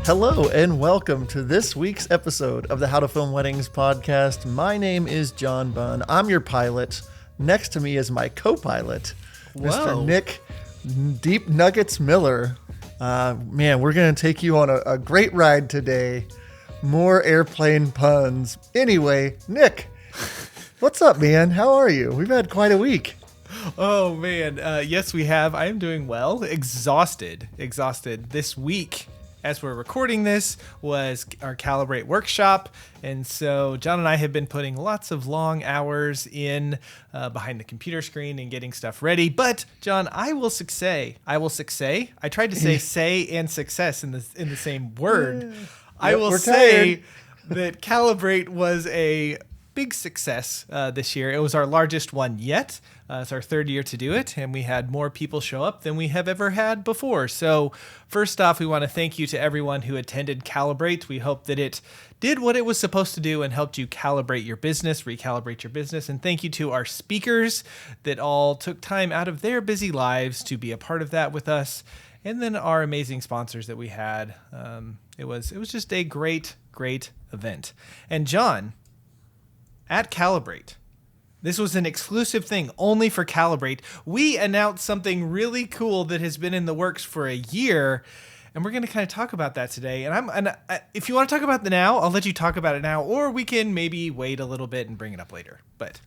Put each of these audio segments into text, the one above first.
Hello and welcome to this week's episode of the How to Film Weddings podcast. My name is John Bunn. I'm your pilot. Next to me is my co-pilot, Mr. Nick Deep Nuggets Miller. Man, we're going to take you on a great ride today. More airplane puns. Anyway, Nick, what's up, man? How are you? We've had quite a week. Oh, man. Yes, we have. I am doing well. Exhausted. This week, as we're recording this, was our Calibrate workshop. And so John and I have been putting lots of long hours in behind the computer screen and getting stuff ready. But John, I tried to say and success in the same word. I will say that Calibrate was a big success this year. It was our largest one yet. It's our third year to do it, and we had more people show up than we have ever had before. So first off, we want to thank you to everyone who attended Calibrate. We hope that it did what it was supposed to do and helped you calibrate your business, recalibrate your business. And thank you to our speakers that all took time out of their busy lives to be a part of that with us. And then our amazing sponsors that we had. It was just a great event. And John, at Calibrate, this was an exclusive thing only for Calibrate. We announced something really cool that has been in the works for a year, and we're going to kind of talk about that today. And if you want to talk about it now, I'll let you talk about it now, or we can maybe wait a little bit and bring it up later. But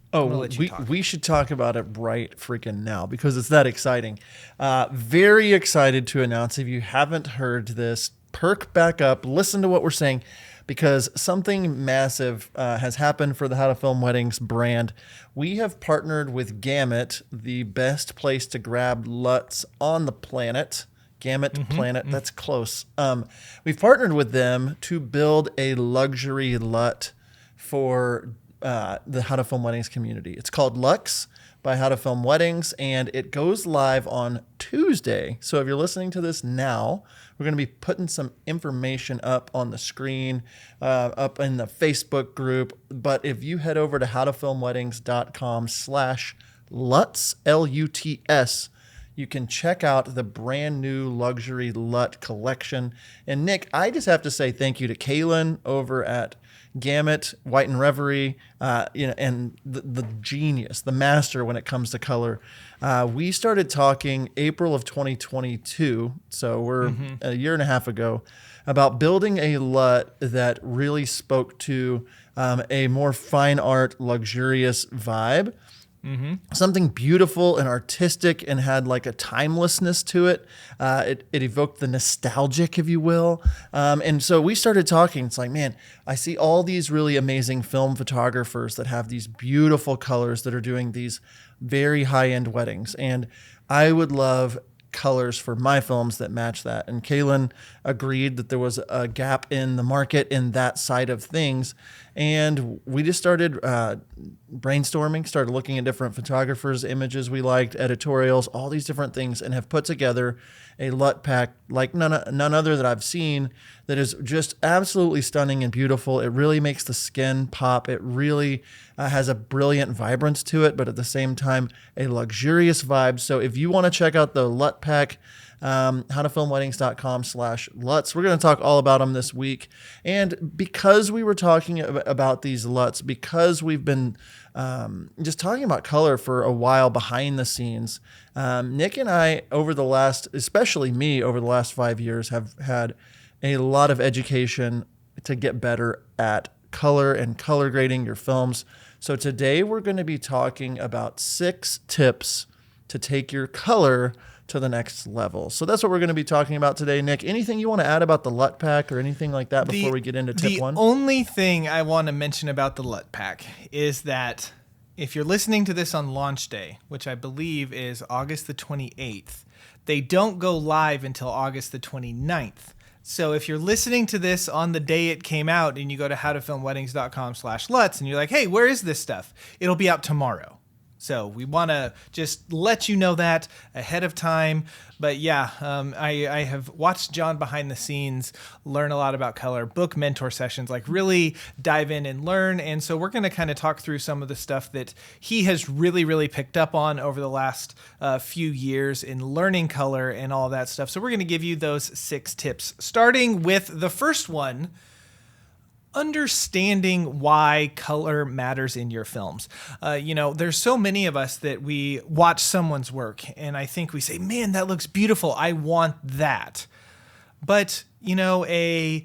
we should talk about it right freaking now because it's that exciting. Very excited to announce. If you haven't heard this, perk back up, listen to what we're saying, because something massive has happened for the How to Film Weddings brand. We have partnered with Gamut, the best place to grab LUTs on the planet. Gamut Planet, that's close. We've partnered with them to build a luxury LUT for the How to Film Weddings community. It's called Lux by How to Film Weddings, and it goes live on Tuesday. So if you're listening to this now, we're going to be putting some information up on the screen, up in the Facebook group. But if you head over to howtofilmweddings.com/LUTs, LUTS, you can check out the brand new luxury LUT collection. And Nick, I just have to say thank you to Kaylin over at Gamut, White and Reverie, and the genius, the master when it comes to color. We started talking April of 2022, so we're a year and a half ago, about building a LUT that really spoke to a more fine art, luxurious vibe. Something beautiful and artistic and had like a timelessness to it. It evoked the nostalgic, if you will. And so we started talking. It's like, man, I see all these really amazing film photographers that have these beautiful colors that are doing these very high-end weddings. And I would love colors for my films that match that. And Kaylin agreed that there was a gap in the market in that side of things. And we just started brainstorming, started looking at different photographers' images we liked, editorials, all these different things, and have put together a LUT pack like none other that I've seen that is just absolutely stunning and beautiful. It really makes the skin pop. It really has a brilliant vibrance to it, but at the same time, a luxurious vibe. So if you want to check out the LUT pack, howtofilmweddings.com/LUTs. We're going to talk all about them this week. And because we were talking about these LUTs, because we've been just talking about color for a while behind the scenes, Nick and I, especially me, over the last 5 years, have had a lot of education to get better at color and color grading your films. So today we're going to be talking about 6 tips to take your color to the next level. So that's what we're going to be talking about today. Nick, anything you want to add about the LUT pack or anything like that before we get into tip 1? The only thing I want to mention about the LUT pack is that if you're listening to this on launch day, which I believe is August the 28th, they don't go live until August the 29th. So if you're listening to this on the day it came out and you go to howtofilmweddings.com/LUTs and you're like, hey, where is this stuff? It'll be out tomorrow. So we want to just let you know that ahead of time. But yeah, I have watched John behind the scenes learn a lot about color, book mentor sessions, like really dive in and learn. And so we're going to kind of talk through some of the stuff that he has really, really picked up on over the last few years in learning color and all that stuff. So we're going to give you those 6 tips, starting with the first one: understanding why color matters in your films. There's so many of us that we watch someone's work and I think we say, man, that looks beautiful, I want that. But, a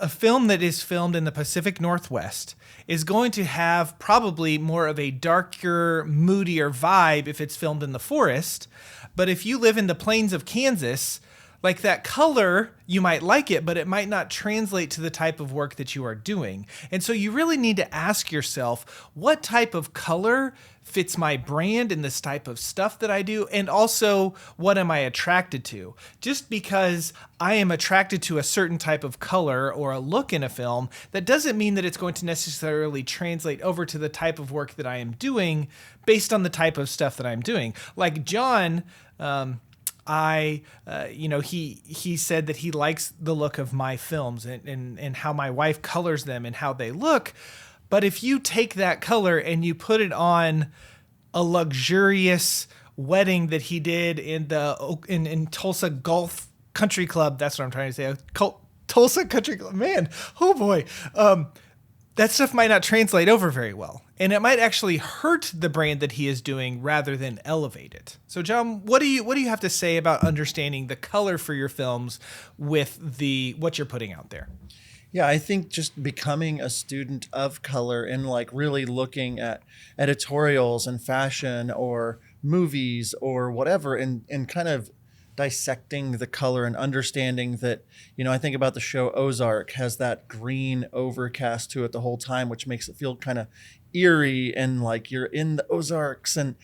film that is filmed in the Pacific Northwest is going to have probably more of a darker, moodier vibe if it's filmed in the forest. But if you live in the plains of Kansas, like that color, you might like it, but it might not translate to the type of work that you are doing. And so you really need to ask yourself, what type of color fits my brand and this type of stuff that I do? And also, what am I attracted to? Just because I am attracted to a certain type of color or a look in a film, that doesn't mean that it's going to necessarily translate over to the type of work that I am doing based on the type of stuff that I'm doing. Like John, he said that he likes the look of my films and how my wife colors them and how they look. But if you take that color and you put it on a luxurious wedding that he did in Tulsa Golf Country Club, that's what I'm trying to say. Tulsa Country Club, man, oh boy. That stuff might not translate over very well. And it might actually hurt the brand that he is doing rather than elevate it. So John, what do you have to say about understanding the color for your films with what you're putting out there? Yeah, I think just becoming a student of color and like really looking at editorials and fashion or movies or whatever and kind of dissecting the color and understanding that, I think about the show Ozark has that green overcast to it the whole time, which makes it feel kind of eerie and like you're in the Ozarks and,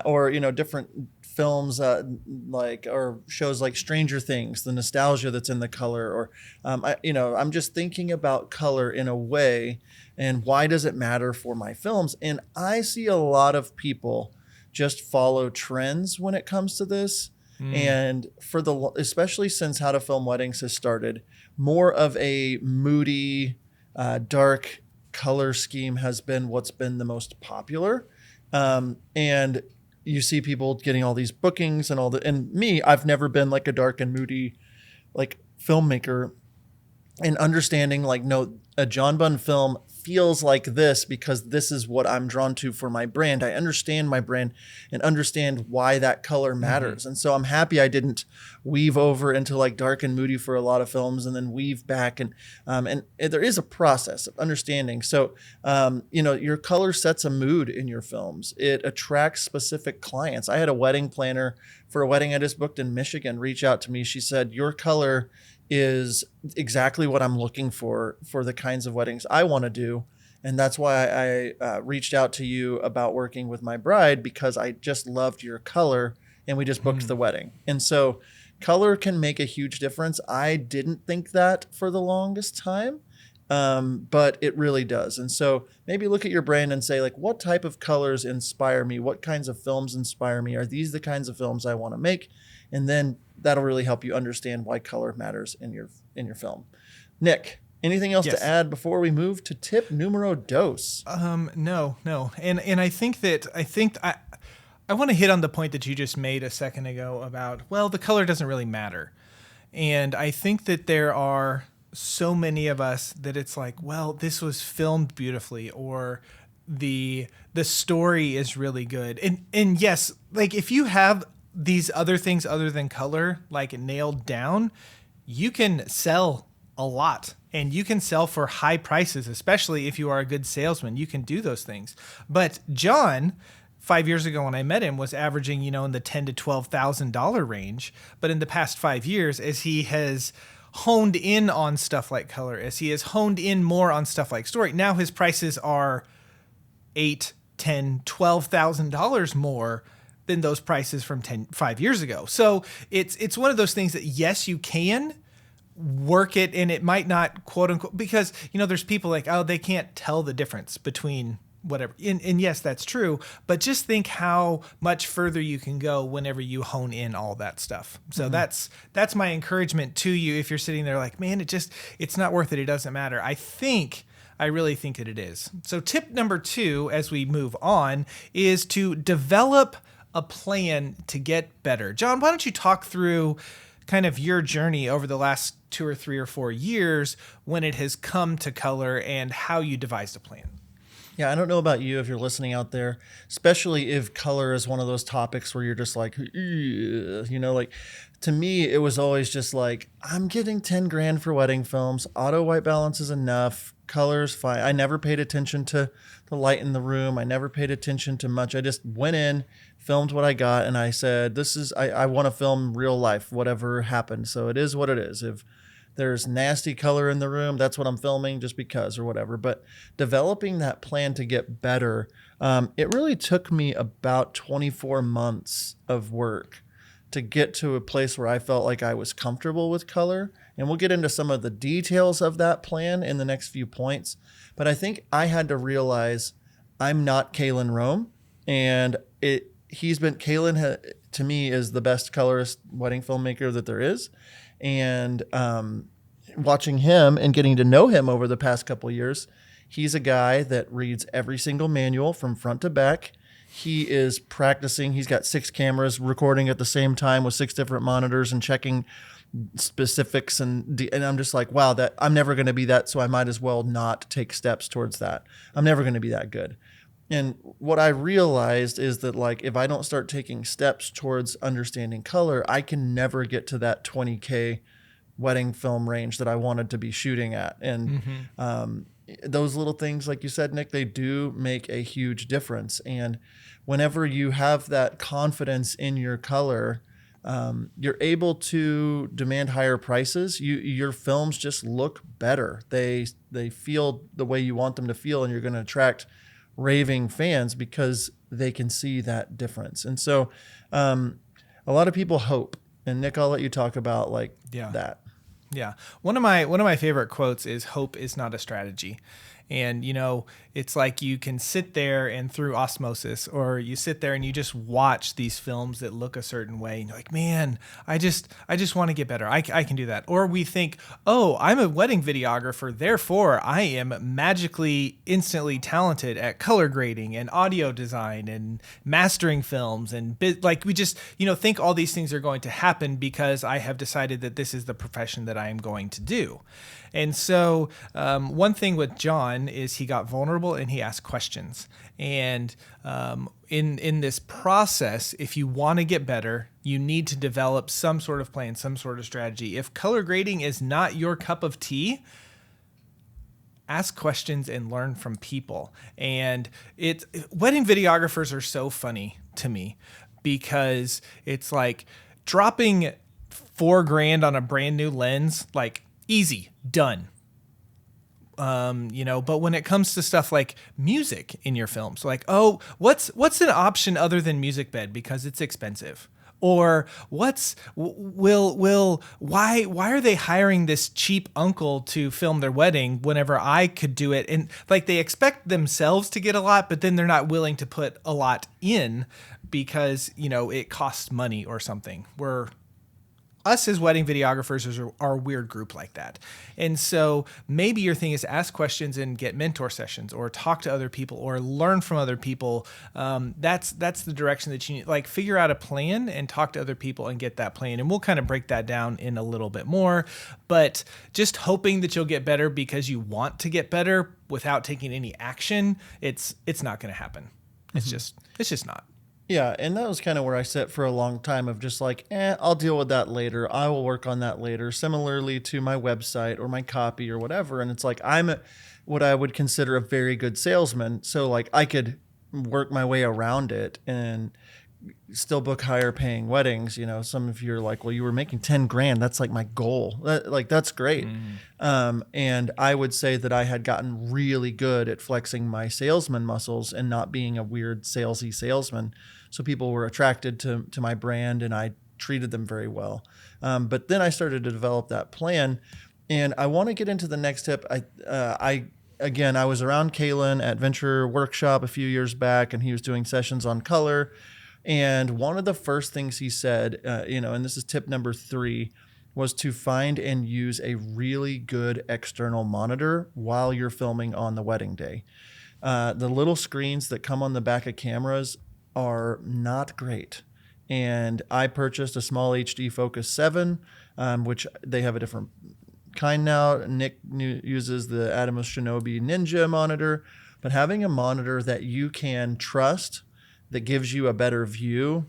or, different films or shows like Stranger Things, the nostalgia that's in the color, or, I'm just thinking about color in a way and why does it matter for my films? And I see a lot of people just follow trends when it comes to this. And especially since How to Film Weddings has started, more of a moody, dark color scheme has been what's been the most popular. And you see people getting all these bookings and me, I've never been like a dark and moody, like filmmaker, and understanding like, no, a John Bunn film feels like this because this is what I'm drawn to for my brand. I understand my brand and understand why that color matters. Mm-hmm. And so I'm happy I didn't weave over into like dark and moody for a lot of films and then weave back. And there is a process of understanding. So, your color sets a mood in your films. It attracts specific clients. I had a wedding planner for a wedding I just booked in Michigan reach out to me. She said, your color is exactly what I'm looking for the kinds of weddings I want to do. And that's why I reached out to you about working with my bride, because I just loved your color and we just booked the wedding. And so color can make a huge difference. I didn't think that for the longest time, but it really does. And so maybe look at your brand and say, like, what type of colors inspire me? What kinds of films inspire me? Are these the kinds of films I want to make? And then that'll really help you understand why color matters in your film. Nick, anything else to add before we move to tip numero dos? No. And I think I want to hit on the point that you just made a second ago about, well, the color doesn't really matter. And I think that there are so many of us that it's like, well, this was filmed beautifully, or the story is really good. And yes, like if you have these other things other than color, like nailed down, you can sell a lot and you can sell for high prices, especially if you are a good salesman. You can do those things. But John, 5 years ago when I met him, was averaging, in the $10,000 to $12,000 range. But in the past 5 years, as he has honed in on stuff like color, as he has honed in more on stuff like story, now his prices are $8,000, $10,000, $12,000 more than those prices from 5 years ago. So it's one of those things that, yes, you can work it, and it might not, quote unquote, because, there's people like, oh, they can't tell the difference between whatever. And yes, that's true. But just think how much further you can go whenever you hone in all that stuff. So that's my encouragement to you. If you're sitting there like, man, it's not worth it. It doesn't matter. I really think that it is. So tip number 2, as we move on, is to develop a plan to get better. John, why don't you talk through kind of your journey over the last 2 or 3 or 4 years when it has come to color and how you devised a plan? Yeah, I don't know about you if you're listening out there, especially if color is one of those topics where you're just like, like to me, it was always just like, I'm getting 10 grand for wedding films. Auto white balance is enough. Color's fine. I never paid attention to the light in the room. I never paid attention to much. I just went in, filmed what I got, and I said, I want to film real life, whatever happened. So it is what it is. If there's nasty color in the room, that's what I'm filming just because or whatever. But developing that plan to get better, it really took me about 24 months of work to get to a place where I felt like I was comfortable with color. And we'll get into some of the details of that plan in the next few points. But I think I had to realize I'm not Kalen Rome. And Kalen to me is the best colorist wedding filmmaker that there is. And watching him and getting to know him over the past couple of years, he's a guy that reads every single manual from front to back. He is practicing. He's got 6 cameras recording at the same time with 6 different monitors and checking specifics. And I'm just like, wow, that I'm never going to be that. So I might as well not take steps towards that. I'm never going to be that good. And what I realized is that, like, if I don't start taking steps towards understanding color, I can never get to that 20K wedding film range that I wanted to be shooting at. And those little things, like you said, Nick, they do make a huge difference. And whenever you have that confidence in your color, you're able to demand higher prices. Your films just look better. They feel the way you want them to feel, and you're going to attract raving fans because they can see that difference. And so a lot of people hope. And Nick, I'll let you talk about that. Yeah. One of my favorite quotes is, hope is not a strategy. And, it's like you can sit there and through osmosis, or you sit there and you just watch these films that look a certain way. And you're like, man, I just want to get better. I can do that. Or we think, oh, I'm a wedding videographer. Therefore, I am magically, instantly talented at color grading and audio design and mastering films. And we just, think all these things are going to happen because I have decided that this is the profession that I am going to do. And so one thing with John is he got vulnerable and he asked questions. And in this process, if you want to get better, you need to develop some sort of plan, some sort of strategy. If color grading is not your cup of tea, ask questions and learn from people. And wedding videographers are so funny to me because it's like dropping $4,000 on a brand new lens, like, easy, done. But when it comes to stuff like music in your films, like, oh, what's an option other than music bed because it's expensive? Or why are they hiring this cheap uncle to film their wedding whenever I could do it? And like, they expect themselves to get a lot, but then they're not willing to put a lot in because, it costs money or something. Us as wedding videographers are a weird group like that. And so maybe your thing is ask questions and get mentor sessions or talk to other people or learn from other people. That's the direction that you need. Like, figure out a plan and talk to other people and get that plan. And we'll kind of break that down in a little bit more. But just hoping that you'll get better because you want to get better without taking any action, it's not going to happen. It's just not. Yeah, and that was kind of where I sat for a long time of just like, I'll deal with that later. I will work on that later. Similarly to my website or my copy or whatever. And it's like, I'm what I would consider a very good salesman. So like I could work my way around it and still book higher paying weddings. Some of you are like, well, you were making 10 grand. That's like my goal. That's great. And I would say that I had gotten really good at flexing my salesman muscles and not being a weird salesy salesman. So people were attracted to my brand and I treated them very well. But then I started to develop that plan, and I want to get into the next tip. again, I was around Kalen at Venture Workshop a few years back, and he was doing sessions on color. And one of the first things he said, and this is tip number 3, was to find and use a really good external monitor while you're filming on the wedding day. The little screens that come on the back of cameras are not great. And I purchased a small HD Focus 7, which they have a different kind now. Nick uses the Atomos Shinobi Ninja monitor. But having a monitor that you can trust, that gives you a better view,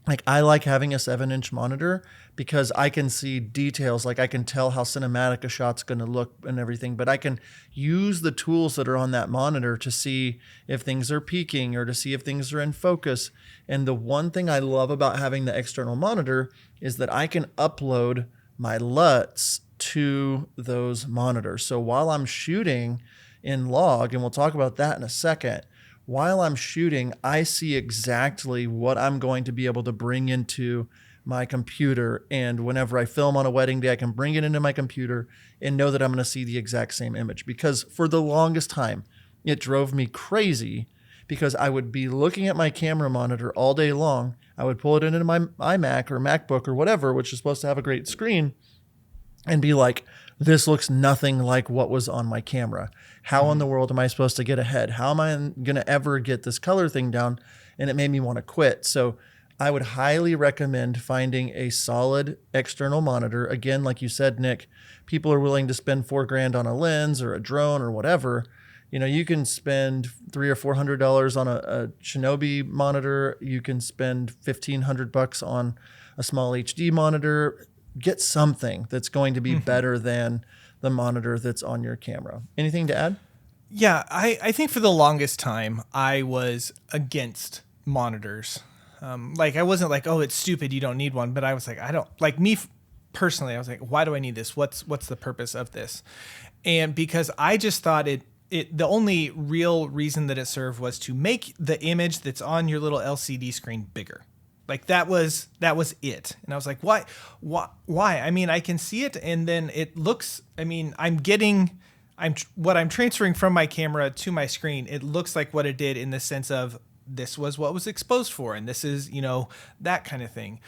like I like having a 7-inch monitor because I can see details. Like I can tell how cinematic a shot's going to look and everything, but I can use the tools that are on that monitor to see if things are peaking or to see if things are in focus. And the one thing I love about having the external monitor is that I can upload my LUTs to those monitors. So while I'm shooting in log, and we'll talk about that in a second, while I'm shooting, I see exactly what I'm going to be able to bring into my computer. And whenever I film on a wedding day, I can bring it into my computer and know that I'm going to see the exact same image. Because for the longest time, it drove me crazy because I would be looking at my camera monitor all day long. I would pull it into my iMac or MacBook or whatever, which is supposed to have a great screen, and be like, this looks nothing like what was on my camera. How in the world am I supposed to get ahead? How am I going to ever get this color thing down? And it made me want to quit. So I would highly recommend finding a solid external monitor. Again, like you said, Nick, people are willing to spend $4,000 on a lens or a drone or whatever. You can spend $300 or $400 on a Shinobi monitor. You can spend $1,500 on a small HD monitor. Get something that's going to be better than the monitor that's on your camera. Anything to add? Yeah, I think for the longest time, I was against monitors. I wasn't like, oh, it's stupid, you don't need one. But I was like, I don't, like me personally, I was like, why do I need this? What's the purpose of this? And because I just thought the only real reason that it served was to make the image that's on your little LCD screen bigger. Like that was it. And I was like, why? I mean, I can see it and then it looks, I mean, what I'm transferring from my camera to my screen, it looks like what it did in the sense of this was what was exposed for. And this is, that kind of thing.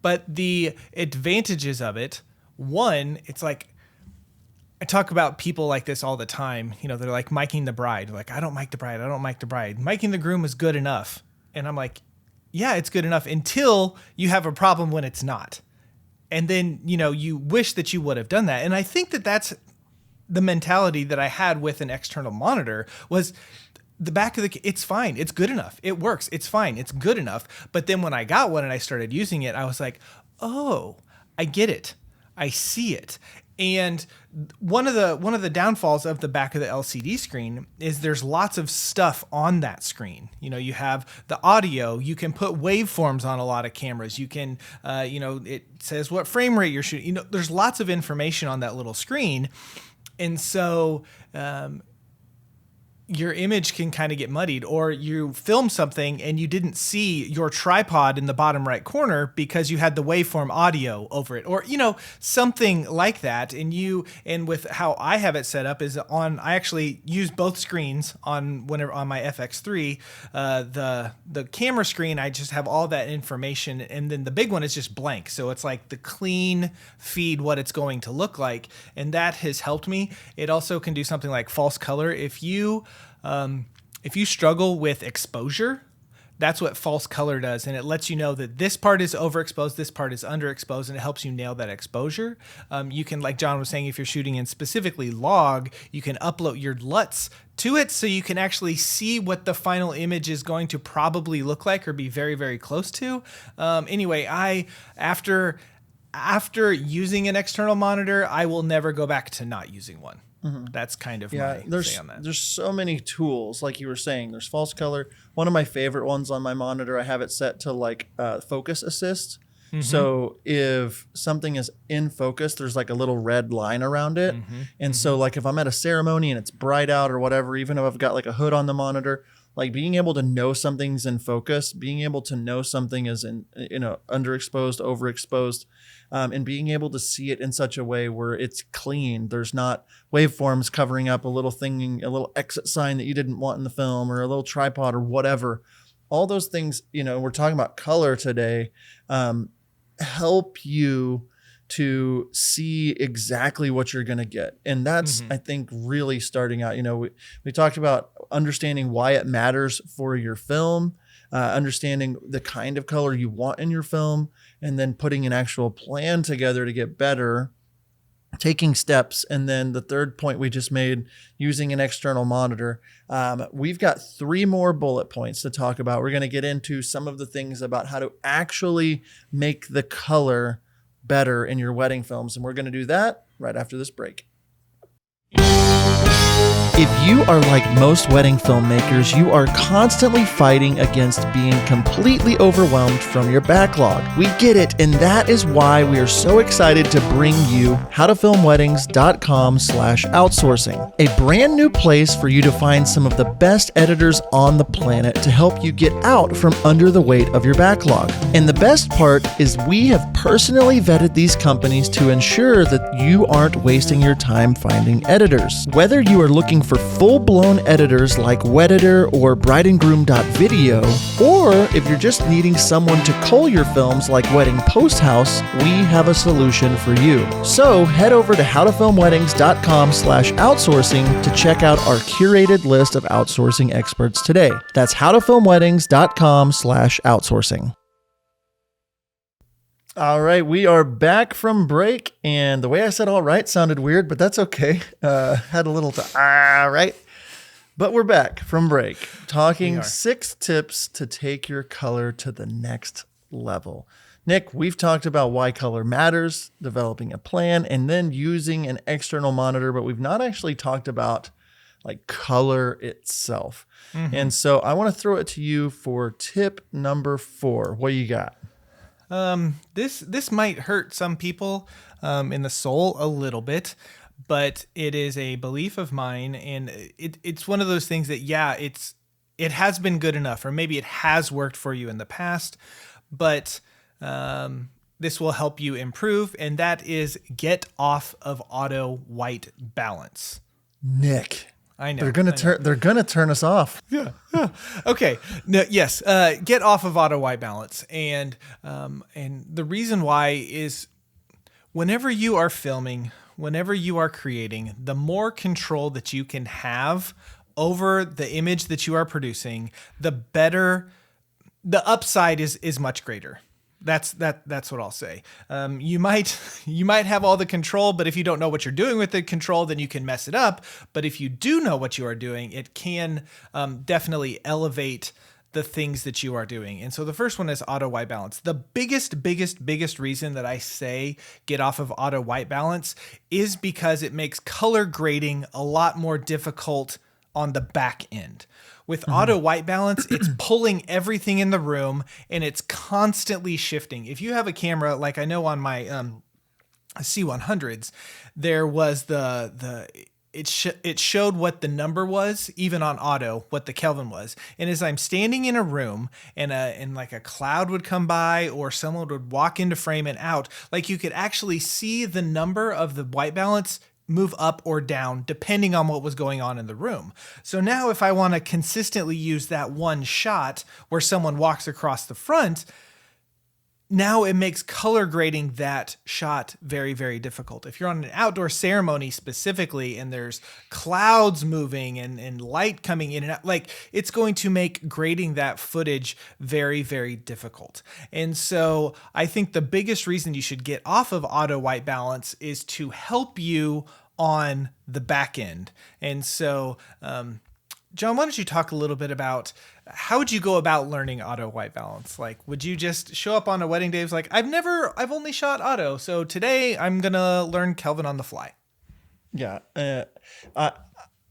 But the advantages of it, one, it's like, I talk about people like this all the time. They're like miking the bride. Like, I don't mic the bride. Miking the groom is good enough. And I'm like, yeah, it's good enough until you have a problem when it's not. And then, you wish that you would have done that. And I think that that's the mentality that I had with an external monitor was the back of it's fine. It's good enough. It works. It's fine. It's good enough. But then when I got one and I started using it, I was like, oh, I get it. I see it. And one of the downfalls of the back of the LCD screen is there's lots of stuff on that screen. You have the audio. You can put waveforms on a lot of cameras. You can, it says what frame rate you're shooting. There's lots of information on that little screen. And so your image can kind of get muddied, or you film something and you didn't see your tripod in the bottom right corner because you had the waveform audio over it, or something like that. And with how I have it set up is I actually use both screens on my FX3. The camera screen, I just have all that information, and then the big one is just blank. So it's like the clean feed, what it's going to look like, and that has helped me. It also can do something like false color. If you struggle with exposure, that's what false color does. And it lets you know that this part is overexposed, this part is underexposed, and it helps you nail that exposure. You can, like John was saying, if you're shooting in specifically log, you can upload your LUTs to it so you can actually see what the final image is going to probably look like or be very, very close to. Anyway, after using an external monitor, I will never go back to not using one. Mm-hmm. That's kind of my say on that. There's so many tools, like you were saying. There's false color. One of my favorite ones on my monitor, I have it set to focus assist. Mm-hmm. So if something is in focus, there's like a little red line around it. Mm-hmm. And so like if I'm at a ceremony and it's bright out or whatever, even if I've got like a hood on the monitor, like being able to know something's in focus, being able to know something is in, underexposed, overexposed, and being able to see it in such a way where it's clean. There's not waveforms covering up a little thing, a little exit sign that you didn't want in the film, or a little tripod or whatever. All those things, we're talking about color today, help you to see exactly what you're going to get. And that's, I think, really starting out. We talked about understanding why it matters for your film, understanding the kind of color you want in your film, and then putting an actual plan together to get better, taking steps. And then the third point we just made, using an external monitor. We've got 3 more bullet points to talk about. We're going to get into some of the things about how to actually make the color better in your wedding films. And we're going to do that right after this break. If you are like most wedding filmmakers, you are constantly fighting against being completely overwhelmed from your backlog. We get it, and that is why we are so excited to bring you howtofilmweddings.com/outsourcing, a brand new place for you to find some of the best editors on the planet to help you get out from under the weight of your backlog. And the best part is we have personally vetted these companies to ensure that you aren't wasting your time finding editors. Whether you are looking for full-blown editors like Wedditor or brideandgroom.video, or if you're just needing someone to cull your films like Wedding Post House, we have a solution for you. So head over to howtofilmweddings.com/outsourcing to check out our curated list of outsourcing experts today. That's howtofilmweddings.com/outsourcing. All right, we are back from break, and the way I said all right sounded weird, but that's okay. Had a little right. But we're back from break, talking 6 tips to take your color to the next level. Nick, we've talked about why color matters, developing a plan, and then using an external monitor, but we've not actually talked about like color itself. And so I want to throw it to you for tip number 4. What do you got? This might hurt some people in the soul a little bit, but it is a belief of mine, and it's one of those things that it has been good enough, or maybe it has worked for you in the past, but this will help you improve, and that is get off of auto white balance. Nick, I know they're gonna turn us off. Yeah. Okay. No, yes. Get off of auto white balance, and the reason why is whenever you are filming, whenever you are creating, the more control that you can have over the image that you are producing, the better. The upside is much greater. That's what I'll say. You might have all the control, but if you don't know what you're doing with the control, then you can mess it up. But if you do know what you are doing, it can definitely elevate the things that you are doing. And so the first one is auto white balance. The biggest reason that I say get off of auto white balance is because it makes color grading a lot more difficult on the back end. With auto white balance, it's pulling everything in the room, and it's constantly shifting. If you have a camera, like I know on my C100s, there was it showed what the number was, even on auto, what the Kelvin was. And as I'm standing in a room and like a cloud would come by or someone would walk into frame and out, like you could actually see the number of the white balance move up or down depending on what was going on in the room. So now if I want to consistently use that one shot where someone walks across the front, now it makes color grading that shot very, very difficult. If you're on an outdoor ceremony specifically and there's clouds moving and light coming in and out, like it's going to make grading that footage very, very difficult. And so I think the biggest reason you should get off of auto white balance is to help you on the back end. And so, John, why don't you talk a little bit about how would you go about learning auto white balance? Like, would you just show up on a wedding day? It's like, I've only shot auto, so today I'm going to learn Kelvin on the fly. Yeah.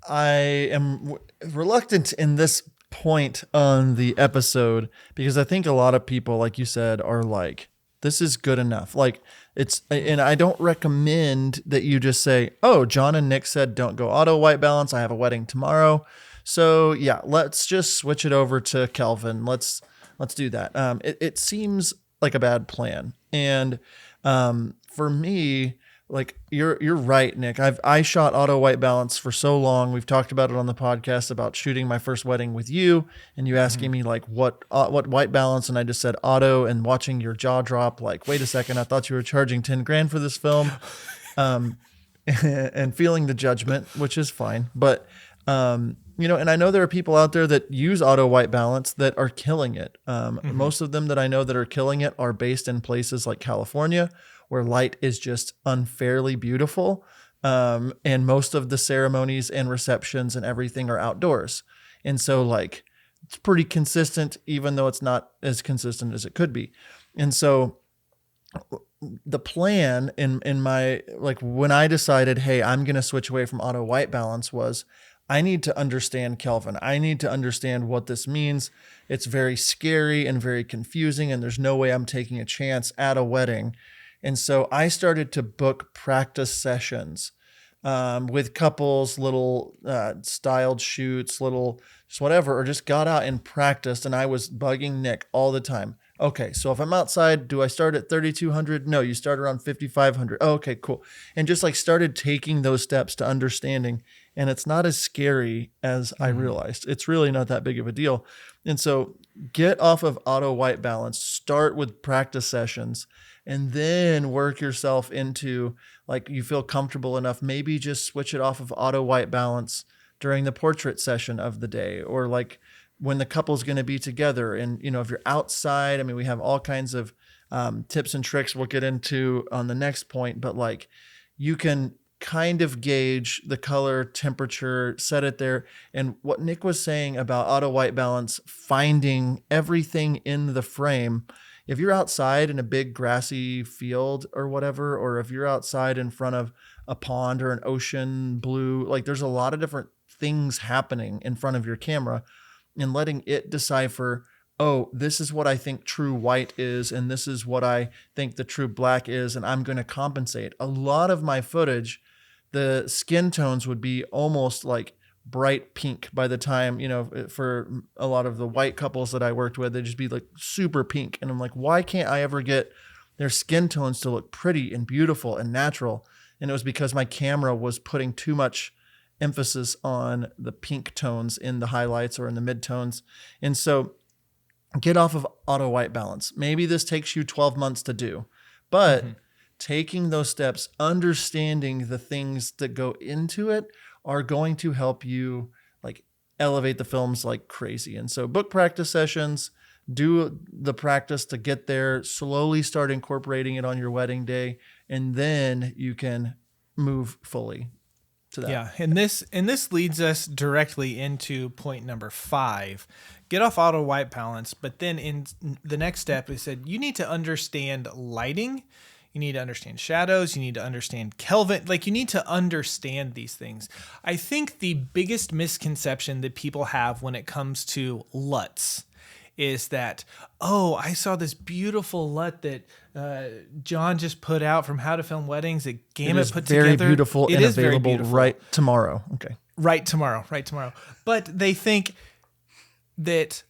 I am reluctant in this point on the episode because I think a lot of people, like you said, are like, this is good enough. Like and I don't recommend that you just say, oh, John and Nick said, don't go auto white balance. I have a wedding tomorrow, So yeah, let's just switch it over to Kelvin. Let's do that. It seems like a bad plan, and for me, like you're right, Nick. I shot auto white balance for so long. We've talked about it on the podcast about shooting my first wedding with you, and you asking me like what white balance, and I just said auto, and watching your jaw drop. Like, wait a second, I thought you were charging 10 grand for this film, and feeling the judgment, which is fine, but. And I know there are people out there that use auto white balance that are killing it. Most of them that I know that are killing it are based in places like California, where light is just unfairly beautiful. And most of the ceremonies and receptions and everything are outdoors. And so like, it's pretty consistent, even though it's not as consistent as it could be. And so the plan in my, like when I decided, hey, I'm going to switch away from auto white balance was, I need to understand Kelvin. I need to understand what this means. It's very scary and very confusing, and there's no way I'm taking a chance at a wedding. And so I started to book practice sessions with couples, little styled shoots, little just whatever, or just got out and practiced. And I was bugging Nick all the time. Okay, so if I'm outside, do I start at 3,200? No, you start around 5,500. Oh, okay, cool. And just like started taking those steps to understanding. And it's not as scary as I realized. It's really not that big of a deal. And so get off of auto white balance, start with practice sessions, and then work yourself into like you feel comfortable enough. Maybe just switch it off of auto white balance during the portrait session of the day, or like when the couple's going to be together. And, if you're outside, I mean, we have all kinds of tips and tricks we'll get into on the next point, but like you can kind of gauge the color, temperature, set it there. And what Nick was saying about auto white balance, finding everything in the frame. If you're outside in a big grassy field or whatever, or if you're outside in front of a pond or an ocean blue, like there's a lot of different things happening in front of your camera, and letting it decipher, oh, this is what I think true white is, and this is what I think the true black is, and I'm going to compensate. A lot of my footage, the skin tones would be almost like bright pink by the time, for a lot of the white couples that I worked with, they'd just be like super pink. And I'm like, why can't I ever get their skin tones to look pretty and beautiful and natural? And it was because my camera was putting too much emphasis on the pink tones in the highlights or in the midtones. And so get off of auto white balance. Maybe this takes you 12 months to do, but taking those steps, understanding the things that go into it are going to help you like elevate the films like crazy. And so book practice sessions, do the practice to get there, slowly start incorporating it on your wedding day, and then you can move fully to that. Yeah, and this leads us directly into point number 5. Get off auto white balance, but then in the next step, we said you need to understand lighting, you need to understand shadows, you need to understand Kelvin, like you need to understand these things. I think the biggest misconception that people have when it comes to LUTs is that, oh, I saw this beautiful LUT that John just put out from How to Film Weddings that Gamut put together. Very beautiful and available right tomorrow. Okay. Right tomorrow. But they think that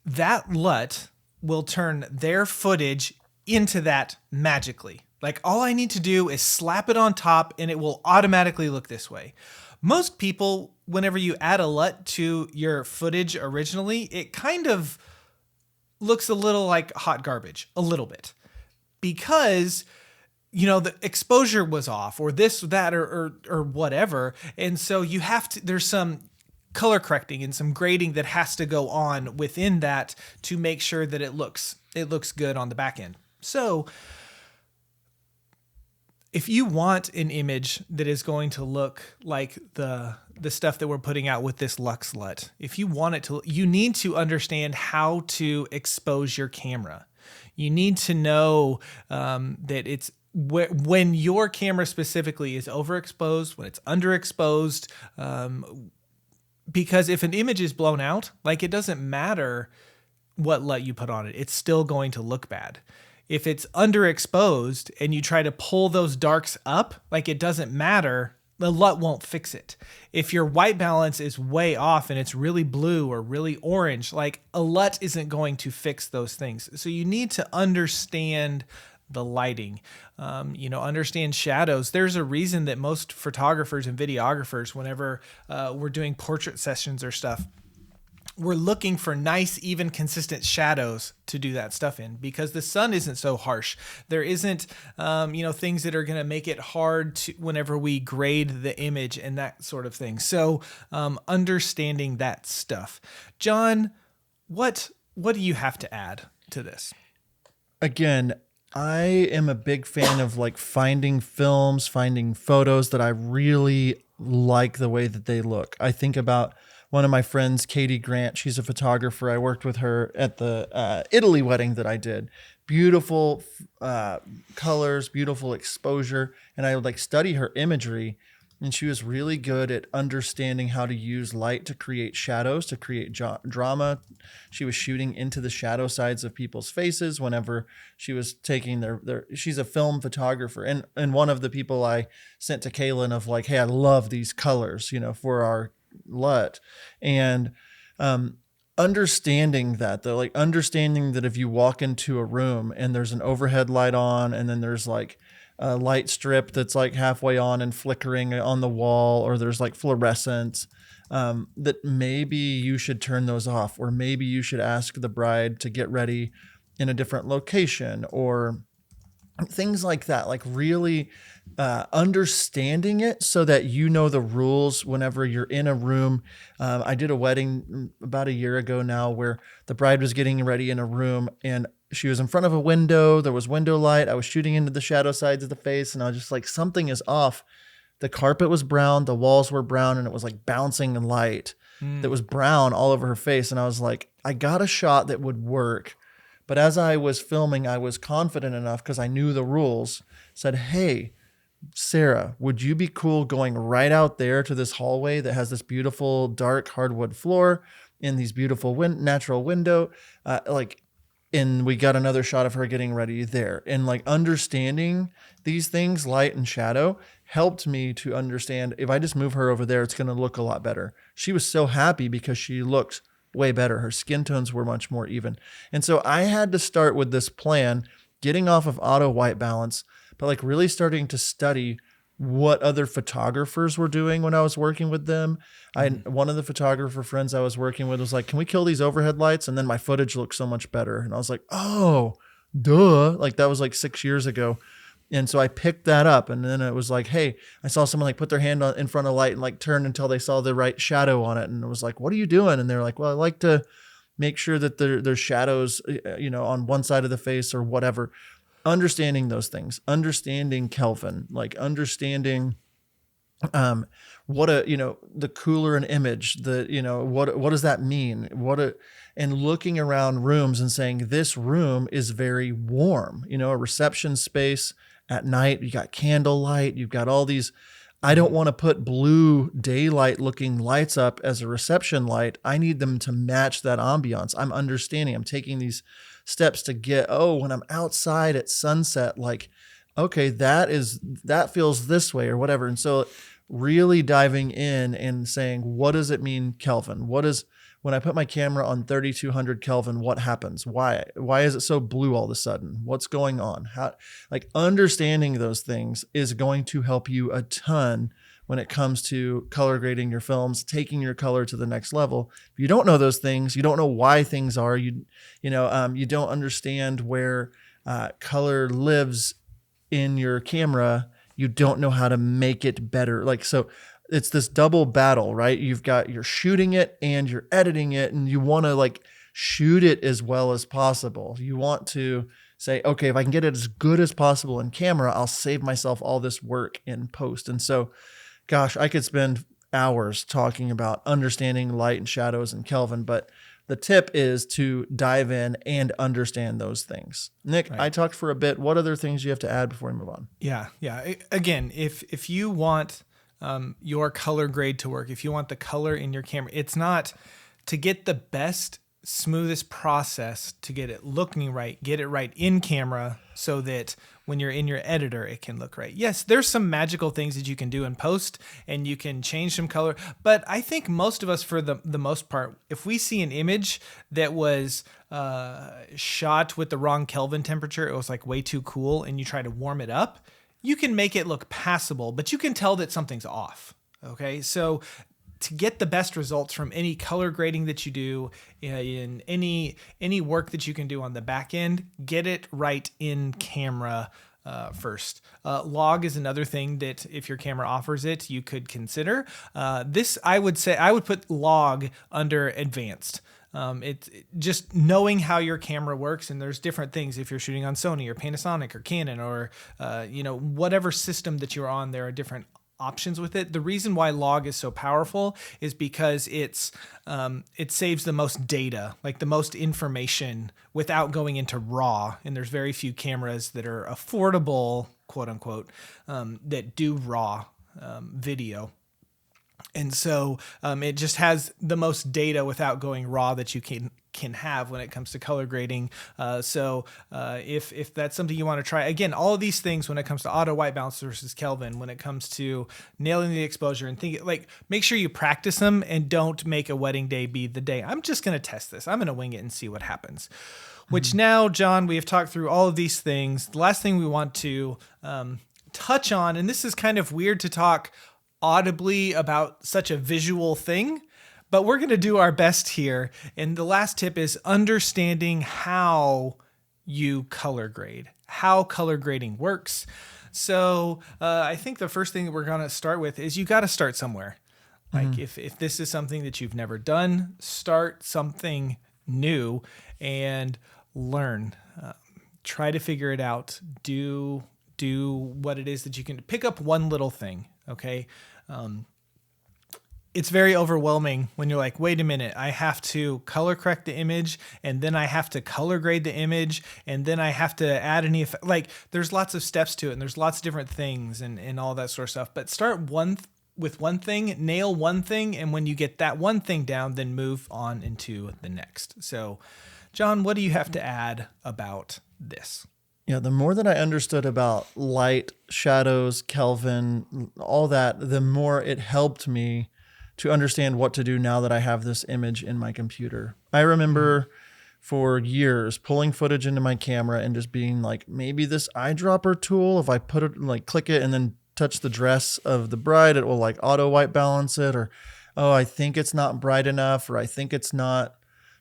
LUT will turn their footage into that magically. Like all I need to do is slap it on top and it will automatically look this way. Most people, whenever you add a LUT to your footage originally, it kind of looks a little like hot garbage, a little bit, because the exposure was off or this, that, or whatever. And so you have to, there's some color correcting and some grading that has to go on within that to make sure that it looks good on the back end. So if you want an image that is going to look like the stuff that we're putting out with this Lux LUT, if you want it to, you need to understand how to expose your camera. You need to know that it's when your camera specifically is overexposed, when it's underexposed, because if an image is blown out, like it doesn't matter what LUT you put on it, it's still going to look bad. If it's underexposed and you try to pull those darks up, like it doesn't matter, the LUT won't fix it. If your white balance is way off and it's really blue or really orange, like a LUT isn't going to fix those things. So you need to understand the lighting, understand shadows. There's a reason that most photographers and videographers, whenever we're doing portrait sessions or stuff, we're looking for nice, even, consistent shadows to do that stuff in, because the sun isn't so harsh. There isn't, things that are going to make it hard to whenever we grade the image and that sort of thing. So understanding that stuff. John, what do you have to add to this? Again, I am a big fan of like finding films, finding photos that I really like the way that they look. I think about one of my friends, Katie Grant. She's a photographer. I worked with her at the Italy wedding that I did. Beautiful colors, beautiful exposure. And I would like study her imagery. And she was really good at understanding how to use light to create shadows, to create drama. She was shooting into the shadow sides of people's faces whenever she was taking she's a film photographer. And one of the people I sent to Kaylin of like, hey, I love these colors, for our LUT. And understanding that though, like understanding that if you walk into a room and there's an overhead light on, and then there's like a light strip that's like halfway on and flickering on the wall, or there's like fluorescence, that maybe you should turn those off, or maybe you should ask the bride to get ready in a different location, or things like that. Like really understanding it so that you know the rules whenever you're in a room. I did a wedding about a year ago now where the bride was getting ready in a room, and she was in front of a window. There was window light. I was shooting into the shadow sides of the face, and I was just like, something is off. The carpet was brown, the walls were brown, and it was like bouncing light that was brown all over her face. And I was like, I got a shot that would work. But as I was filming, I was confident enough, because I knew the rules, said, hey, Sarah, would you be cool going right out there to this hallway that has this beautiful dark hardwood floor in these beautiful natural window? And we got another shot of her getting ready there. And like understanding these things, light and shadow, helped me to understand if I just move her over there, it's going to look a lot better. She was so happy because she looked way better. Her skin tones were much more even. And so I had to start with this plan, getting off of auto white balance, but like really starting to study what other photographers were doing when I was working with them. One of the photographer friends I was working with was like, can we kill these overhead lights? And then my footage looks so much better. And I was like, oh, duh. Like that was like 6 years ago. And so I picked that up, and then it was like, hey, I saw someone like put their hand in front of light and like turn until they saw the right shadow on it. And it was like, what are you doing? And they're like, well, I like to make sure that there's shadows, on one side of the face or whatever. Understanding those things, understanding Kelvin, like understanding the cooler an image, what does that mean? And looking around rooms and saying, this room is very warm, a reception space at night, you got candlelight, you've got all these, I don't want to put blue daylight looking lights up as a reception light. I need them to match that ambiance. I'm understanding, I'm taking these steps to get, when I'm outside at sunset, like, okay, that feels this way or whatever. And so really diving in and saying, what does it mean, Kelvin? When I put my camera on 3200 Kelvin, what happens? Why is it so blue all of a sudden? What's going on? Understanding those things is going to help you a ton when it comes to color grading your films, taking your color to the next level. If you don't know those things, you don't know why things are, you don't understand where color lives in your camera, you don't know how to make it better. So it's this double battle, right? You're shooting it and you're editing it, and you want to shoot it as well as possible. You want to say, okay, if I can get it as good as possible in camera, I'll save myself all this work in post. And so, gosh, I could spend hours talking about understanding light and shadows and Kelvin, but the tip is to dive in and understand those things. Nick, right. I talked for a bit. What other things do you have to add before we move on? Yeah. Again, if you want your color grade to work, if you want the color in your camera, it's not to get the best smoothest process to get it looking right, get it right in camera so that when you're in your editor, it can look right. Yes, there's some magical things that you can do in post and you can change some color. But I think most of us, for the most part, if we see an image that was shot with the wrong Kelvin temperature, it was like way too cool, and you try to warm it up, you can make it look passable, but you can tell that something's off. Okay, so to get the best results from any color grading that you do in any work that you can do on the back end, get it right in camera first. Log is another thing that if your camera offers it, you could consider. This, I would say, I would put log under advanced. It's just knowing how your camera works, and there's different things if you're shooting on Sony or Panasonic or Canon or whatever system that you're on. There are different options with it. The reason why log is so powerful is because it saves the most data, like the most information, without going into RAW. And there's very few cameras that are affordable, quote unquote, that do RAW video. And so it just has the most data without going raw that you can have when it comes to color grading. So if that's something you want to try, again, all of these things when it comes to auto white balance versus Kelvin, when it comes to nailing the exposure and make sure you practice them and don't make a wedding day be the day. I'm just going to test this. I'm going to wing it and see what happens. Which now, John, we have talked through all of these things. The last thing we want to touch on, and this is kind of weird to talk audibly about such a visual thing, but we're going to do our best here. And the last tip is understanding how you color grade, how color grading works. So I think the first thing that we're going to start with is you got to start somewhere. Like if this is something that you've never done, start something new and learn. Try to figure it out. Do what it is that you can. Pick up one little thing. Okay. It's very overwhelming when you're like, wait a minute, I have to color correct the image, and then I have to color grade the image, and then I have to add any effect. Like there's lots of steps to it, and there's lots of different things and all that sort of stuff. But start with one thing, nail one thing, and when you get that one thing down, then move on into the next. So, John, what do you have to add about this? Yeah, the more that I understood about light, shadows, Kelvin, all that, the more it helped me to understand what to do now that I have this image in my computer. I remember for years pulling footage into my camera and just being like, maybe this eyedropper tool, if I put it, like click it and then touch the dress of the bride, it will like auto white balance it, or, oh, I think it's not bright enough, or I think it's not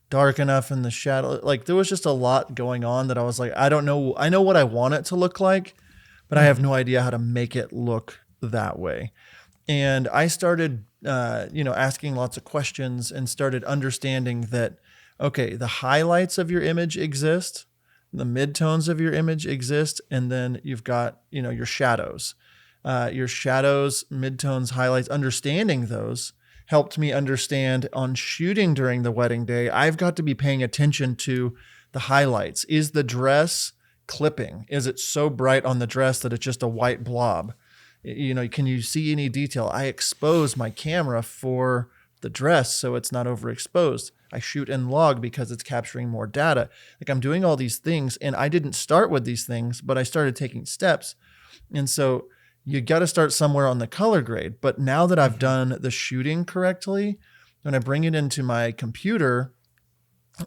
dark enough in the shadow. Like there was just a lot going on that I was like, I don't know. I know what I want it to look like, but I have no idea how to make it look that way. And I started, asking lots of questions and started understanding that, okay, the highlights of your image exist, the midtones of your image exist, and then you've got, your shadows, midtones, highlights, understanding those helped me understand on shooting during the wedding day, I've got to be paying attention to the highlights. Is the dress clipping? Is it so bright on the dress that it's just a white blob? Can you see any detail? I expose my camera for the dress so it's not overexposed. I shoot in log because it's capturing more data. Like I'm doing all these things, and I didn't start with these things, but I started taking steps. And so you got to start somewhere on the color grade. But now that I've done the shooting correctly, when I bring it into my computer,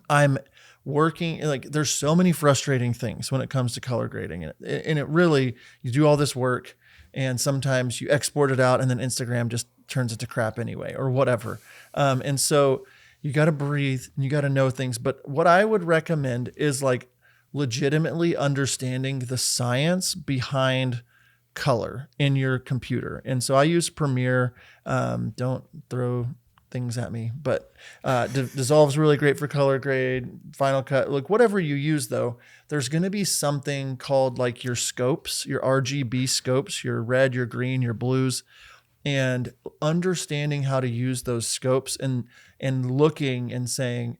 I'm working, like there's so many frustrating things when it comes to color grading. And it really, you do all this work and sometimes you export it out and then Instagram just turns it to crap anyway, or whatever. And so you got to breathe and you got to know things. But what I would recommend is like legitimately understanding the science behind color in your computer. And so I use Premiere. Don't throw things at me, but Dissolve's really great for color grade, Final Cut. Look, whatever you use though, there's going to be something called like your scopes, your RGB scopes, your red, your green, your blues, and understanding how to use those scopes and looking and saying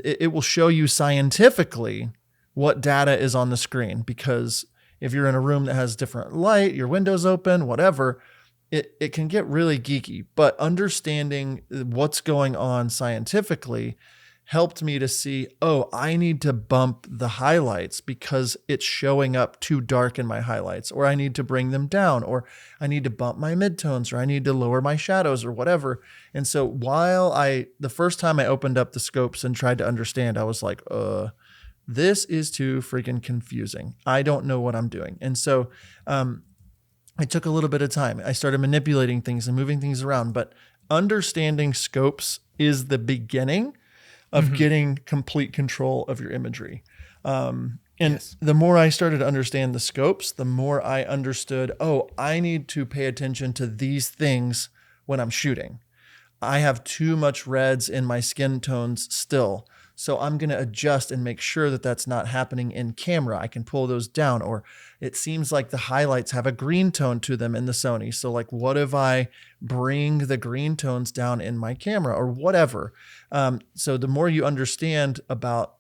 it will show you scientifically what data is on the screen. Because if you're in a room that has different light, your window's open, whatever, it can get really geeky. But understanding what's going on scientifically helped me to see, oh, I need to bump the highlights because it's showing up too dark in my highlights, or I need to bring them down, or I need to bump my midtones, or I need to lower my shadows or whatever. And so the first time I opened up the scopes and tried to understand, I was like, this is too freaking confusing. I don't know what I'm doing. And so, I took a little bit of time. I started manipulating things and moving things around, but understanding scopes is the beginning of getting complete control of your imagery. And the more I started to understand the scopes, the more I understood, I need to pay attention to these things when I'm shooting. I have too much reds in my skin tones still. So I'm going to adjust and make sure that that's not happening in camera. I can pull those down, or it seems like the highlights have a green tone to them in the Sony. So like, what if I bring the green tones down in my camera or whatever? So the more you understand about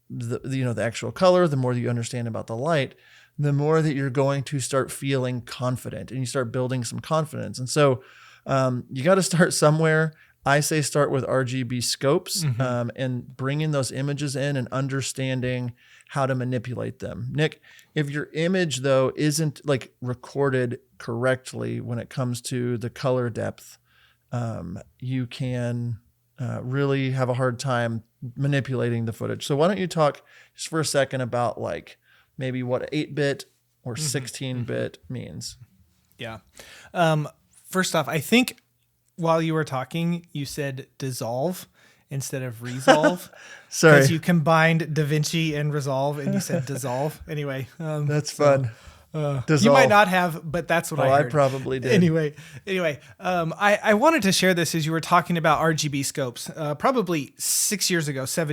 the actual color, the more that you understand about the light, the more that you're going to start feeling confident and you start building some confidence. And so you got to start somewhere. I say start with RGB scopes and bringing those images in and understanding how to manipulate them. Nick, if your image though isn't like recorded correctly when it comes to the color depth, you can really have a hard time manipulating the footage. So why don't you talk just for a second about like maybe what 8-bit or 16-bit means? Yeah. First off, I think while you were talking, you said dissolve instead of resolve. Sorry. Because you combined DaVinci and Resolve and you said dissolve. Anyway. That's fun. You might not have, but that's what I heard. I probably did. Anyway, I wanted to share this as you were talking about RGB scopes, probably 7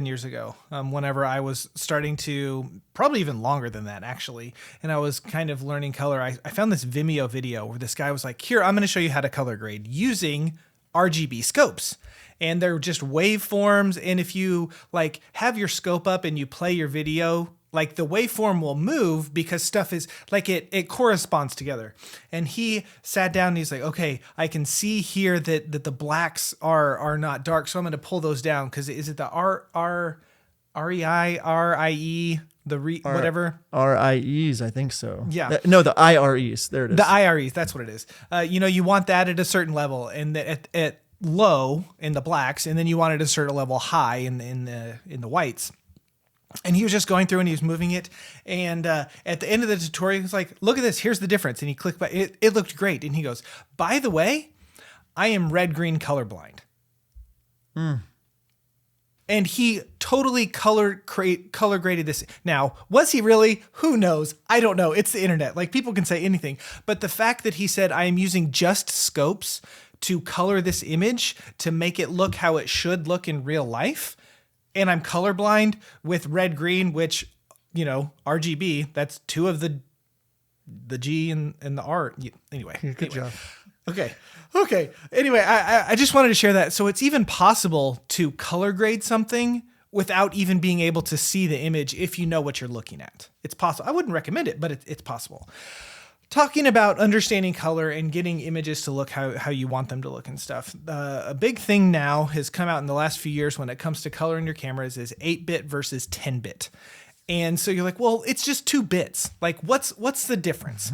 years ago, whenever I was starting to, probably even longer than that actually, and I was kind of learning color. I found this Vimeo video where this guy was like, here, I'm going to show you how to color grade using RGB scopes. And they're just waveforms. And if you like have your scope up and you play your video, like the waveform will move because stuff is like it corresponds together. And he sat down and he's like, okay, I can see here that the blacks are not dark. So I'm going to pull those down. Cause is it the RIE, whatever? RIEs, I think so. Yeah. No, the IREs. There it is. The IREs, that's what it is. You want that at a certain level and at low in the blacks, and then you want it at a certain level high in the whites. And he was just going through and he was moving it. And at the end of the tutorial, he was like, look at this. Here's the difference. And he clicked by it. It looked great. And he goes, by the way, I am red-green colorblind. And he totally color graded this. Now, was he really? Who knows? I don't know. It's the internet. Like, people can say anything. But the fact that he said, I am using just scopes to color this image to make it look how it should look in real life, and I'm colorblind with red-green, which, RGB, that's two of the G and the R. Anyway. Good job. Okay. Anyway, I just wanted to share that. So it's even possible to color grade something without even being able to see the image if you know what you're looking at. It's possible. I wouldn't recommend it, but it's possible. Talking about understanding color and getting images to look how you want them to look and stuff. A big thing now has come out in the last few years when it comes to color in your cameras is 8-bit versus 10-bit. And so you're like, well, it's just 2 bits. Like, what's the difference?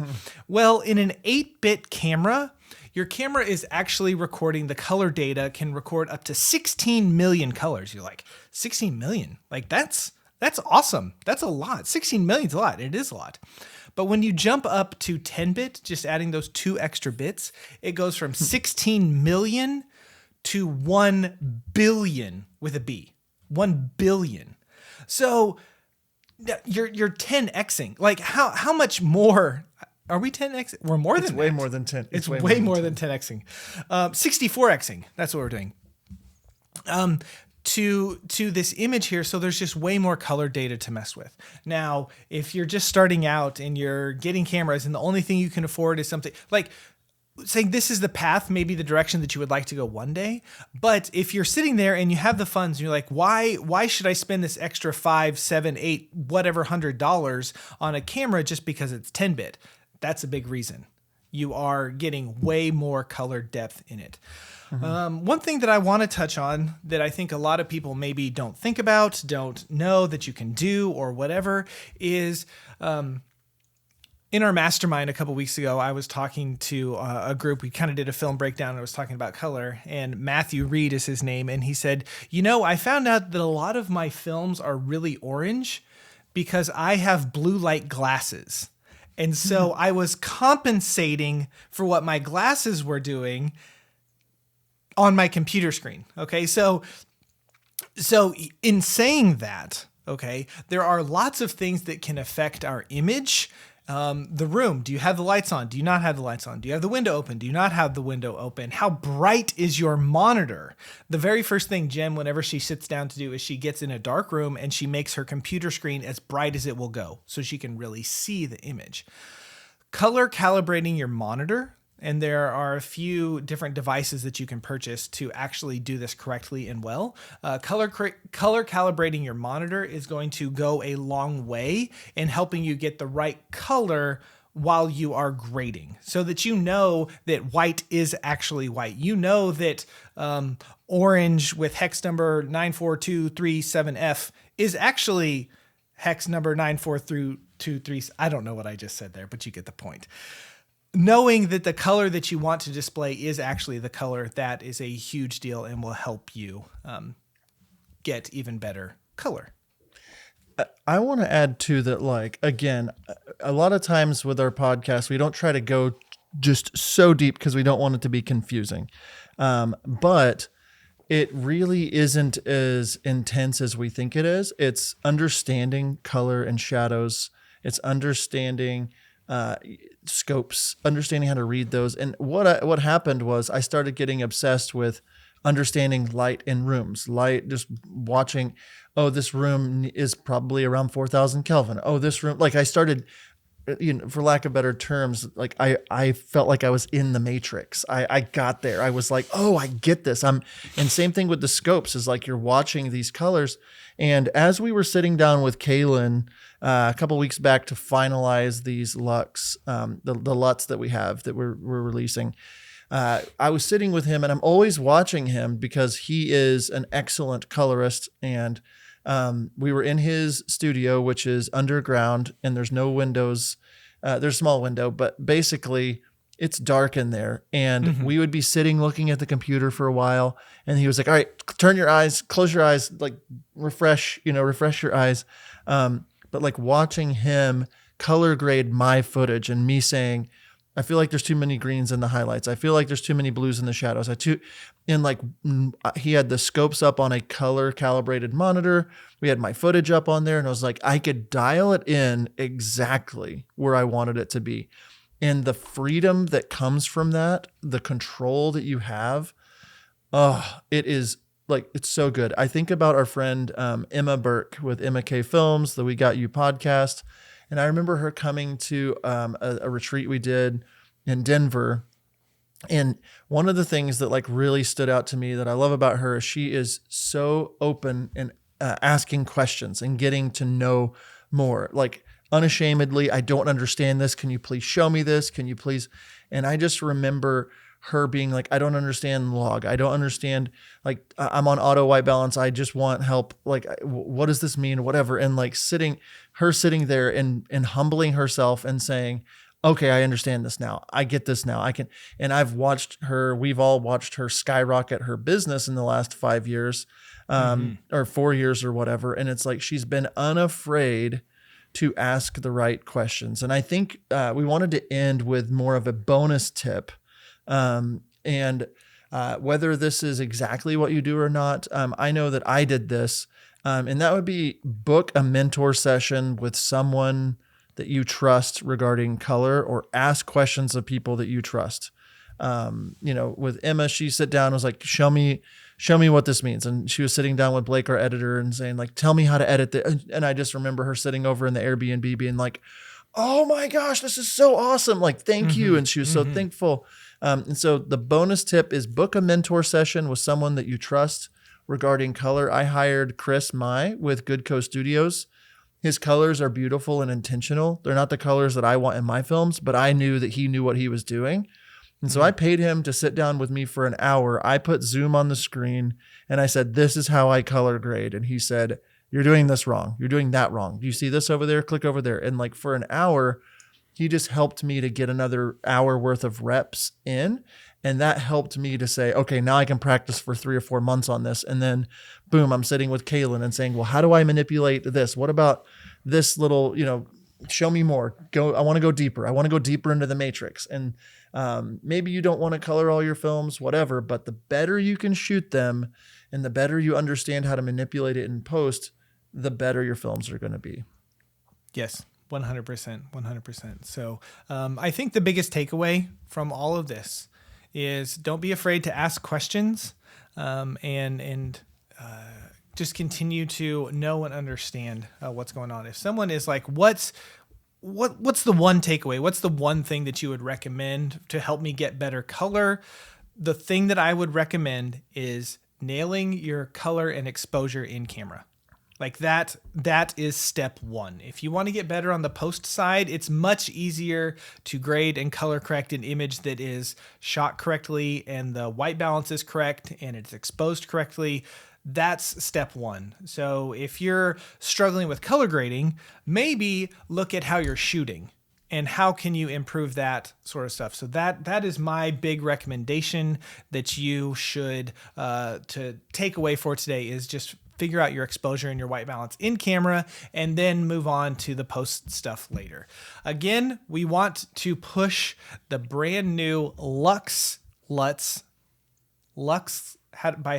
Well, in an 8-bit camera, your camera is actually recording the color data, can record up to 16 million colors. You're like, 16 million? Like, that's awesome. That's a lot. 16 million is a lot. It is a lot. But when you jump up to 10-bit, just adding those 2 extra bits, it goes from 16 million to 1 billion with a B. 1 billion. So you're 10xing. Like, how much more? Are we 10x? We're more than that. It's way more than 10. It's way more than 10xing. 64xing. That's what we're doing. To this image here, so there's just way more color data to mess with. Now, if you're just starting out and you're getting cameras and the only thing you can afford is something like saying this is the path, maybe the direction that you would like to go one day. But if you're sitting there and you have the funds and you're like, why should I spend this extra $5, $7, $8, whatever $100 on a camera just because it's 10-bit? That's a big reason. you are getting way more color depth in it. One thing that I want to touch on that I think a lot of people maybe don't think about, don't know that you can do or whatever is in our mastermind a couple weeks ago, I was talking to a group. We kind of did a film breakdown and I was talking about color, and Matthew Reed is his name. And he said, I found out that a lot of my films are really orange because I have blue light glasses. And so I was compensating for what my glasses were doing on my computer screen. Okay. So in saying that, okay, there are lots of things that can affect our image. The room, do you have the lights on? Do you not have the lights on? Do you have the window open? Do you not have the window open? How bright is your monitor? The very first thing Jen, whenever she sits down to do, is she gets in a dark room and she makes her computer screen as bright as it will go so she can really see the image. Color calibrating your monitor. And there are a few different devices that you can purchase to actually do this correctly and well. Color calibrating your monitor is going to go a long way in helping you get the right color while you are grading, so that you know that white is actually white. You know that orange with hex number 94237F is actually hex number 94223. I don't know what I just said there, but you get the point. Knowing that the color that you want to display is actually the color, that is a huge deal and will help you get even better color. I want to add too that, again, a lot of times with our podcast, we don't try to go just so deep because we don't want it to be confusing. But it really isn't as intense as we think it is. It's understanding color and shadows. It's understanding scopes, understanding how to read those. And what happened was I started getting obsessed with understanding light in rooms, just watching, this room is probably around 4,000 Kelvin. This room, I started, for lack of better terms, I felt like I was in the Matrix. I got there. I was like, I get this. And same thing with the scopes is you're watching these colors. And as we were sitting down with Kaylin a couple weeks back to finalize these LUTs, the LUTs that we have that we're releasing, I was sitting with him, and I'm always watching him because he is an excellent colorist. And we were in his studio, which is underground, and there's no windows. There's a small window, but basically it's dark in there. And we would be sitting looking at the computer for a while, and he was like, all right, turn your eyes, close your eyes, refresh your eyes. But watching him color grade my footage and me saying, I feel like there's too many greens in the highlights. I feel like there's too many blues in the shadows. He had the scopes up on a color calibrated monitor. We had my footage up on there, and I was like, I could dial it in exactly where I wanted it to be. And the freedom that comes from that, the control that you have, it is it's so good. I think about our friend Emma Burke with Emma K Films, the We Got You podcast. And I remember her coming to a retreat we did in Denver. And one of the things that really stood out to me that I love about her is she is so open and asking questions and getting to know more. Unashamedly, I don't understand this. Can you please show me this? Can you please? And I just remember her being like, I don't understand log. I don't understand, I'm on auto white balance. I just want help. What does this mean? Whatever. And sitting there and humbling herself and saying, okay, I understand this now. I get this now. We've all watched her skyrocket her business in the last 5 years, or 4 years or whatever. And it's she's been unafraid to ask the right questions. And I think we wanted to end with more of a bonus tip. Whether this is exactly what you do or not, I know that I did this, and that would be book a mentor session with someone that you trust regarding color, or ask questions of people that you trust. With Emma, she sat down and was like, show me what this means. And she was sitting down with Blake, our editor, and saying tell me how to edit this. And I just remember her sitting over in the Airbnb being like, oh my gosh, this is so awesome. Thank you. And she was so thankful. And so the bonus tip is book a mentor session with someone that you trust regarding color. I hired Chris Mai with Goodco Studios, His colors are beautiful and intentional. They're not the colors that I want in my films, but I knew that he knew what he was doing. And so I paid him to sit down with me for an hour. I put zoom on the screen and I said, this is how I color grade. And he said, you're doing this wrong. You're doing that wrong. Do you see this over there? Click over there. And like for an hour, he just helped me to get another hour worth of reps in. And that helped me to say, okay, now I can practice for 3 or 4 months on this. And then boom, I'm sitting with Kaylin and saying, well, how do I manipulate this? What about this little, show me more. I want to go deeper. I want to go deeper into the matrix. And maybe you don't want to color all your films, whatever, but the better you can shoot them and the better you understand how to manipulate it in post, the better your films are going to be. Yes, 100%, 100%. So I think the biggest takeaway from all of this is don't be afraid to ask questions and just continue to know and understand what's going on. If someone is like, what's the one takeaway? What's the one thing that you would recommend to help me get better color? The thing that I would recommend is nailing your color and exposure in camera. Like that is step one. If you want to get better on the post side, it's much easier to grade and color correct an image that is shot correctly and the white balance is correct and it's exposed correctly. That's step one. So if you're struggling with color grading, maybe look at how you're shooting and how can you improve that sort of stuff. So that is my big recommendation that you should to take away for today is just figure out your exposure and your white balance in camera and then move on to the post stuff later. Again, we want to push the brand new Lux by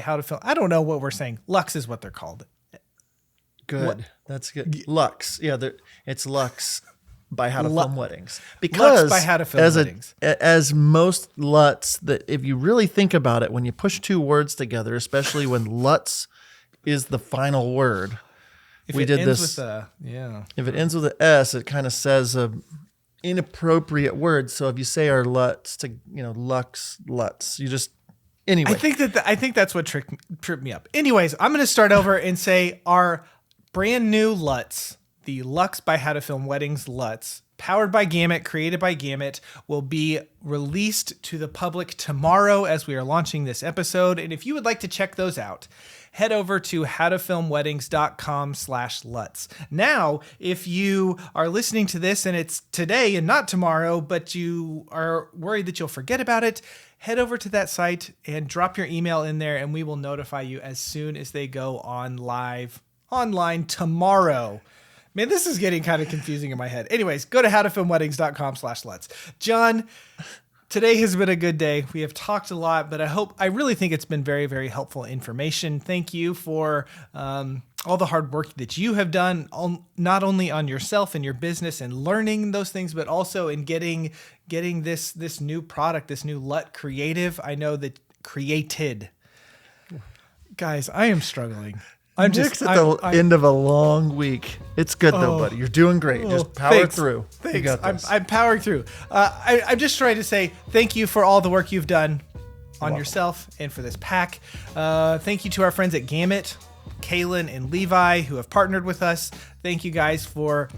How to Film. I don't know what we're saying. Lux is what they're called. Good. What? That's good. Lux. Yeah, it's Lux by How to Film Weddings. Because Lux by How to Film Weddings. As most LUTs, that if you really think about it, when you push two words together, especially when LUTs is the final word. If it ends with an S, it kind of says a inappropriate word. So if you say our LUTs to, LUTs, you just, anyway. I think that's what tripped me up. Anyways, I'm going to start over and say our brand new LUTs, the Lux by How to Film Weddings LUTs, powered by Gamut, created by Gamut, will be released to the public tomorrow as we are launching this episode. And if you would like to check those out, head over to howtofilmweddings.com/LUTs. Now, if you are listening to this and it's today and not tomorrow, but you are worried that you'll forget about it, head over to that site and drop your email in there and we will notify you as soon as they go online tomorrow. Man, this is getting kind of confusing in my head. Anyways, go to howtofilmweddings.com/LUTs. John, today has been a good day. We have talked a lot, but I really think it's been very, very helpful information. Thank you for all the hard work that you have done, not only on yourself and your business and learning those things, but also in getting this new product, this new LUT creative. I know that created. Guys, I am struggling. I'm just at the end of a long week. It's good though, buddy. You're doing great. Just power through. Thanks. You got this. I'm powering through. I'm just trying to say thank you for all the work you've done on yourself and for this pack. Thank you to our friends at Gamut, Kaylin and Levi, who have partnered with us. Thank you guys for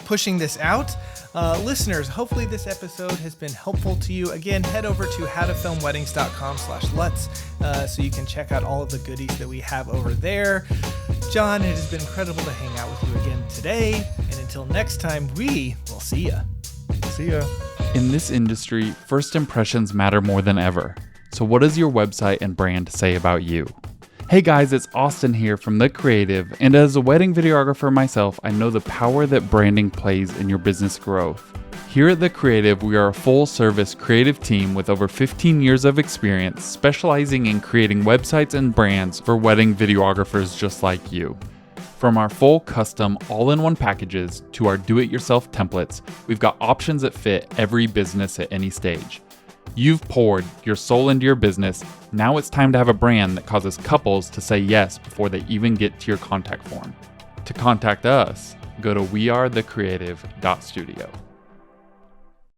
pushing this out. Listeners, hopefully this episode has been helpful to you. Again, head over to howtofilmweddings.com/LUTs so you can check out all of the goodies that we have over there. John, it has been incredible to hang out with you again today. And until next time, we will see ya. See ya. In this industry, first impressions matter more than ever. So what does your website and brand say about you? Hey guys, it's Austin here from The Creative, and as a wedding videographer myself, I know the power that branding plays in your business growth. Here at The Creative, we are a full-service creative team with over 15 years of experience specializing in creating websites and brands for wedding videographers just like you. From our full custom all-in-one packages to our do-it-yourself templates, we've got options that fit every business at any stage. You've poured your soul into your business. Now it's time to have a brand that causes couples to say yes before they even get to your contact form. To contact us, go to wearethecreative.studio.